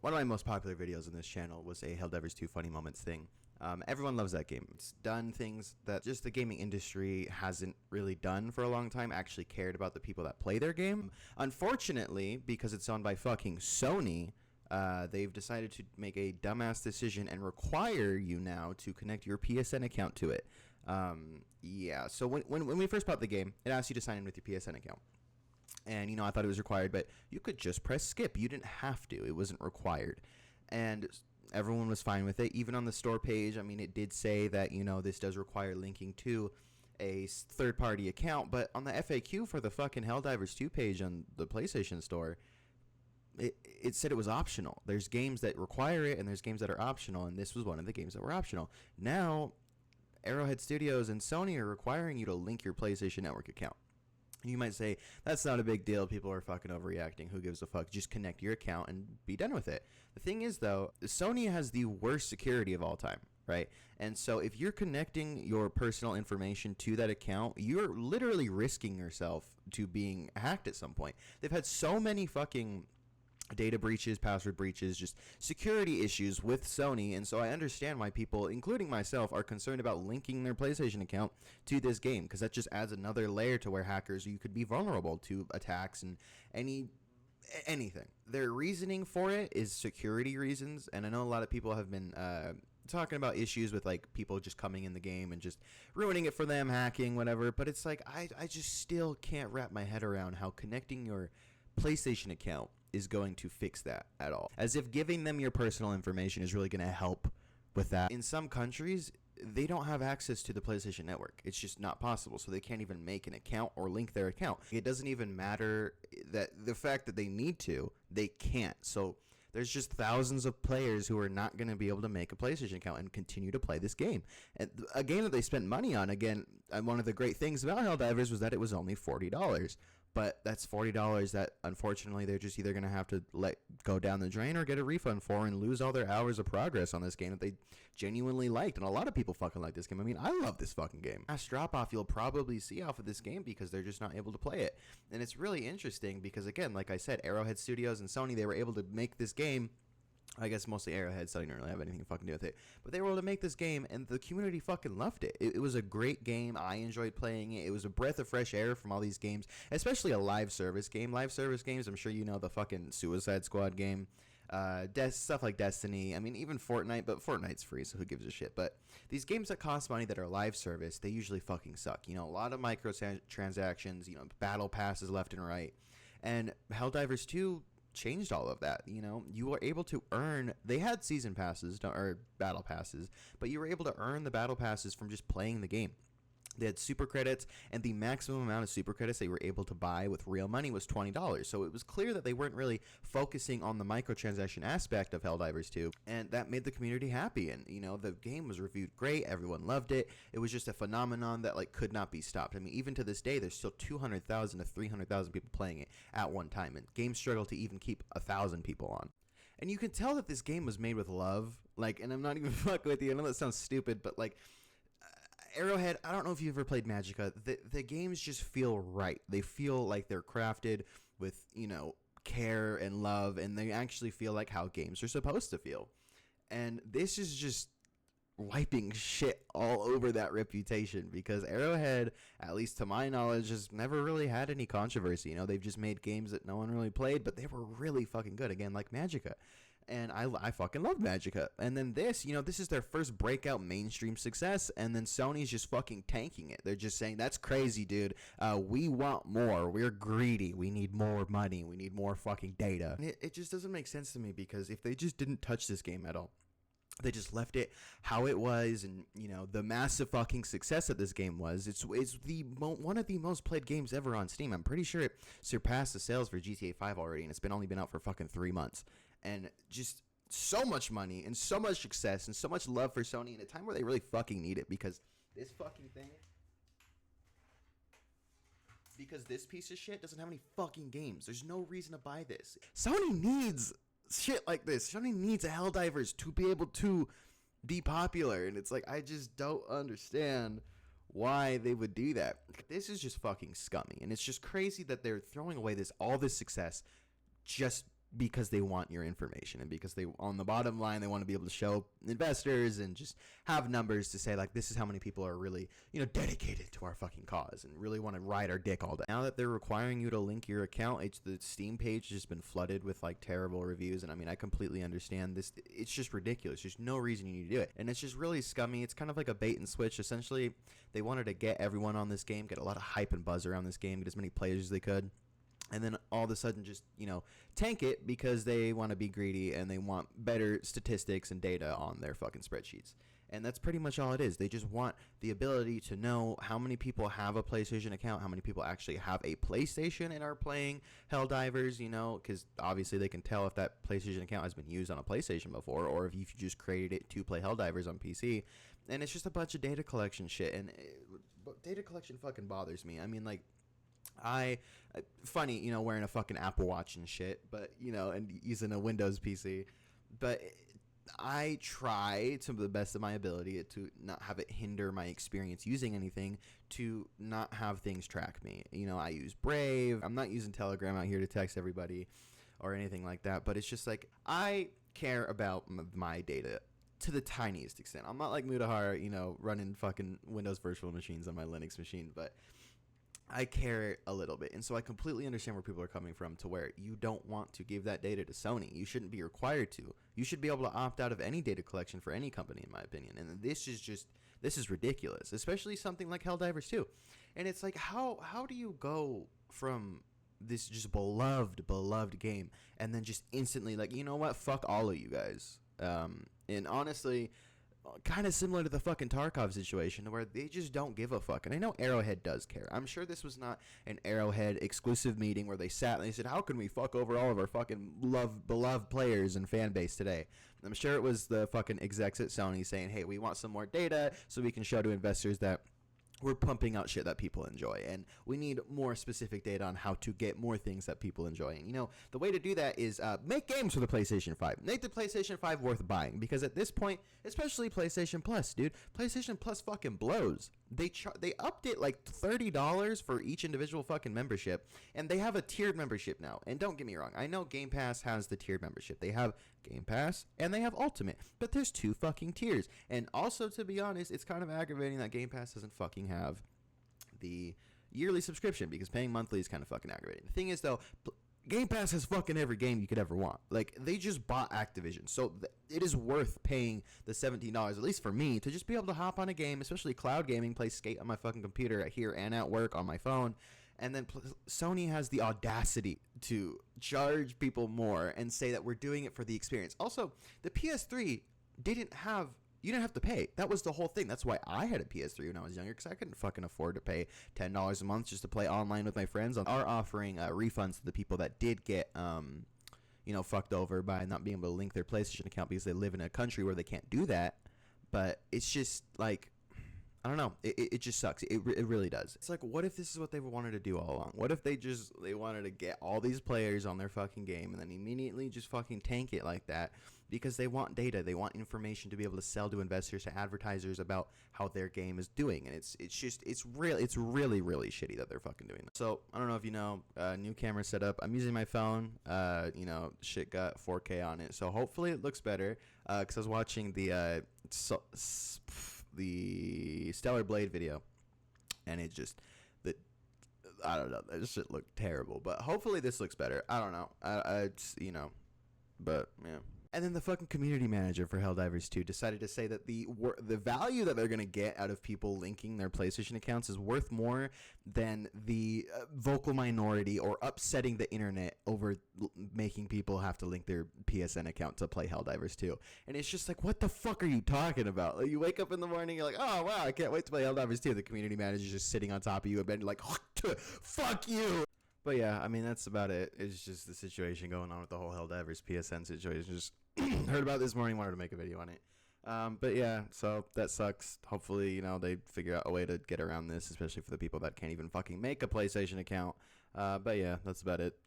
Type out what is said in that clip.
One of my most popular videos on this channel was a Helldivers 2 funny moments thing. Everyone loves that game. It's done things that just the gaming industry hasn't really done for a long time, actually cared about the people that play their game. Unfortunately, because it's owned by fucking Sony, they've decided to make a dumbass decision and require you now to connect your PSN account to it. Yeah, so when we first bought the game, it asked you to sign in with your PSN account. And, you know, I thought it was required, but you could just press skip. You didn't have to. It wasn't required. And everyone was fine with it. Even on the store page, I mean, it did say that, you know, this does require linking to a third-party account. But on the FAQ for the fucking Helldivers 2 page on the PlayStation Store, it said it was optional. There's games that require it, and there's games that are optional, and this was one of the games that were optional. Now, Arrowhead Studios and Sony are requiring you to link your PlayStation Network account. You might say, that's not a big deal. People are fucking overreacting. Who gives a fuck? Just connect your account and be done with it. The thing is, though, Sony has the worst security of all time, right? And so if you're connecting your personal information to that account, you're literally risking yourself to being hacked at some point. They've had so many fucking data breaches, password breaches, just security issues with Sony, and so I understand why people, including myself, are concerned about linking their PlayStation account to this game, because that just adds another layer to where hackers, you could be vulnerable to attacks and anything. Their reasoning for it is security reasons, and I know a lot of people have been talking about issues with like people just coming in the game and just ruining it for them, hacking, whatever, but it's like I just still can't wrap my head around how connecting your PlayStation account is going to fix that at all. As if giving them your personal information is really going to help with that. In some countries, they don't have access to the PlayStation Network. It's just not possible, so they can't even make an account or link their account. It doesn't even matter that the fact that they need to, they can't. So there's just thousands of players who are not going to be able to make a PlayStation account and continue to play this game. And a game that they spent money on, again, one of the great things about Helldivers was that it was only $40. But that's $40 that, unfortunately, they're just either going to have to let go down the drain or get a refund for and lose all their hours of progress on this game that they genuinely liked. And a lot of people fucking like this game. I mean, I love this fucking game. Last drop-off you'll probably see off of this game because they're just not able to play it. And it's really interesting because, again, like I said, Arrowhead Studios and Sony, they were able to make this game. I guess mostly Arrowhead, so I didn't really have anything to fucking do with it. But they were able to make this game, and the community fucking loved it. It was a great game. I enjoyed playing it. It was a breath of fresh air from all these games, especially a live service game. Live service games, I'm sure you know the fucking Suicide Squad game. Stuff like Destiny. I mean, even Fortnite, but Fortnite's free, so who gives a shit? But these games that cost money that are live service, they usually fucking suck. You know, a lot of microtransactions, you know, battle passes left and right. And Helldivers 2 changed all of that. You know, you were able to earn, they had season passes or battle passes, but you were able to earn the battle passes from just playing the game. They had super credits, and the maximum amount of super credits they were able to buy with real money was $20. So it was clear that they weren't really focusing on the microtransaction aspect of Helldivers 2, and that made the community happy. And, you know, the game was reviewed great. Everyone loved it. It was just a phenomenon that, like, could not be stopped. I mean, even to this day, there's still 200,000 to 300,000 people playing it at one time, and games struggle to even keep 1,000 people on. And you can tell that this game was made with love. Like, and I'm not even fucking with you. I know that sounds stupid, but, like, Arrowhead, I don't know if you've ever played Magicka. The games just feel right. They feel like they're crafted with, you know, care and love, and they actually feel like how games are supposed to feel. And this is just wiping shit all over that reputation, because Arrowhead, at least to my knowledge, has never really had any controversy. You know, they've just made games that no one really played, but they were really fucking good. Again, like Magicka. And I fucking love Magicka. And then this, you know, this is their first breakout mainstream success, and then Sony's just fucking tanking it. They're just saying, that's crazy, dude. We want more. We're greedy. We need more money. We need more fucking data. And it just doesn't make sense to me, because if they just didn't touch this game at all, they just left it how it was, and, you know, the massive fucking success that this game was. It's one of the most played games ever on Steam. I'm pretty sure it surpassed the sales for GTA 5 already, and it's only been out for fucking 3 months. And just so much money and so much success and so much love for Sony in a time where they really fucking need it, because this fucking thing, because this piece of shit doesn't have any fucking games. There's no reason to buy this. Sony needs shit like this. Sony needs a Helldivers to be able to be popular, and it's like, I just don't understand why they would do that. This is just fucking scummy, and it's just crazy that they're throwing away all this success just because they want your information, and because they, on the bottom line, they want to be able to show investors and just have numbers to say, like, this is how many people are really, dedicated to our fucking cause and really want to ride our dick all day. Now that they're requiring you to link your account, the Steam page has just been flooded with like terrible reviews, and I mean, I completely understand this. It's just ridiculous. There's no reason you need to do it, and it's just really scummy. It's kind of like a bait and switch. Essentially, they wanted to get everyone on this game, get a lot of hype and buzz around this game, get as many players as they could, and then all of a sudden just, tank it because they want to be greedy and they want better statistics and data on their fucking spreadsheets. And that's pretty much all it is. They just want the ability to know how many people have a PlayStation account, how many people actually have a PlayStation and are playing Helldivers, because obviously they can tell if that PlayStation account has been used on a PlayStation before, or if you just created it to play Helldivers on PC. And it's just a bunch of data collection shit, and data collection fucking bothers me. I mean, like, funny, wearing a fucking Apple Watch and shit, but, and using a Windows PC, but I try to the best of my ability to not have it hinder my experience using anything, to not have things track me. I use Brave. I'm not using Telegram out here to text everybody or anything like that, but it's just like, I care about my data to the tiniest extent. I'm not like Mutahar, running fucking Windows virtual machines on my Linux machine, but I care a little bit. And so I completely understand where people are coming from, to where you don't want to give that data to Sony. You shouldn't be required to. You should be able to opt out of any data collection for any company, in my opinion. And this is ridiculous, especially something like Helldivers 2. And it's like, how do you go from this just beloved game and then just instantly, like, you know what, fuck all of you guys. And honestly, kind of similar to the fucking Tarkov situation, where they just don't give a fuck. And I know Arrowhead does care. I'm sure this was not an Arrowhead exclusive meeting where they sat and they said, how can we fuck over all of our fucking beloved players and fan base today? I'm sure it was the fucking execs at Sony saying, hey, we want some more data so we can show to investors that we're pumping out shit that people enjoy, and we need more specific data on how to get more things that people enjoy. And, the way to do that is make games for the PlayStation 5. Make the PlayStation 5 worth buying, because at this point, especially PlayStation Plus, dude, PlayStation Plus fucking blows. They upped it like $30 for each individual fucking membership, and they have a tiered membership now. And don't get me wrong, I know Game Pass has the tiered membership. They have Game Pass and they have Ultimate, but there's 2 fucking tiers. And also, to be honest, it's kind of aggravating that Game Pass doesn't fucking have the yearly subscription, because paying monthly is kind of fucking aggravating. The thing is, though, Game Pass has fucking every game you could ever want. Like, they just bought Activision, so it is worth paying the $17, at least for me, to just be able to hop on a game, especially cloud gaming, play Skate on my fucking computer here and at work on my phone. And then Sony has the audacity to charge people more and say that we're doing it for the experience. Also, the PS3 you didn't have to pay. That was the whole thing. That's why I had a PS3 when I was younger, because I couldn't fucking afford to pay $10 a month just to play online with my friends. Are offering refunds to the people that did get fucked over by not being able to link their PlayStation account because they live in a country where they can't do that. But it's just like, I don't know. It just sucks. It really does. It's like, what if this is what they wanted to do all along? What if they wanted to get all these players on their fucking game and then immediately just fucking tank it like that? Because they want data, they want information to be able to sell to investors, to advertisers, about how their game is doing, and it's really shitty that they're fucking doing that. So I don't know if you know, new camera setup. I'm using my phone. Shit got 4K on it, so hopefully it looks better. Because I was watching the Stellar Blade video, and it just I don't know, that shit looked terrible. But hopefully this looks better. I don't know. But yeah. And then the fucking community manager for Helldivers 2 decided to say that the value that they're going to get out of people linking their PlayStation accounts is worth more than the vocal minority or upsetting the internet over making people have to link their PSN account to play Helldivers 2. And it's just like, what the fuck are you talking about? Like, you wake up in the morning, you're like, oh, wow, I can't wait to play Helldivers 2. The community manager's just sitting on top of you in bed, like, fuck you. But yeah, I mean, that's about it. It's just the situation going on with the whole Helldivers PSN situation. Just heard about it this morning, wanted to make a video on it. But yeah, so that sucks. Hopefully, they figure out a way to get around this, especially for the people that can't even fucking make a PlayStation account. But yeah, that's about it.